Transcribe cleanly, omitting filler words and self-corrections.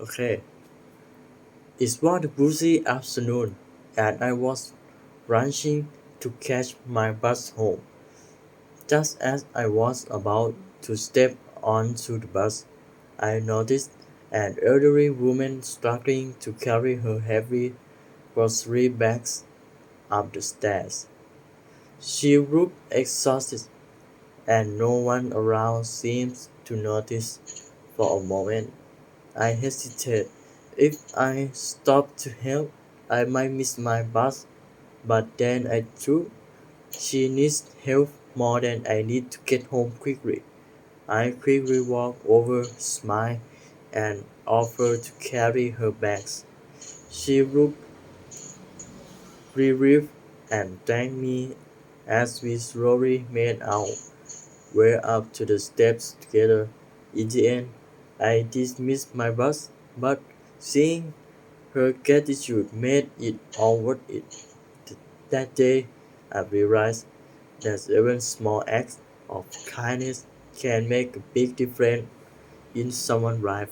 Okay. It was a busy afternoon, and I was rushing to catch my bus home. Just as I was about to step onto the bus, I noticed an elderly woman struggling to carry her heavy grocery bags up the stairs. She looked exhausted, and no one around seemed to notice. For a moment, I hesitated. If I stopped to help, I might miss my bus, but then I thought she needs help more than I need to get home quickly. I quickly walked over, smiled, and offered to carry her bags. She looked relieved and thanked me as we slowly made our way up to the steps together. In the end, I dismissed my bus, but seeing her gratitude made it all worth it. That day, I realized that even small acts of kindness can make a big difference in someone's life.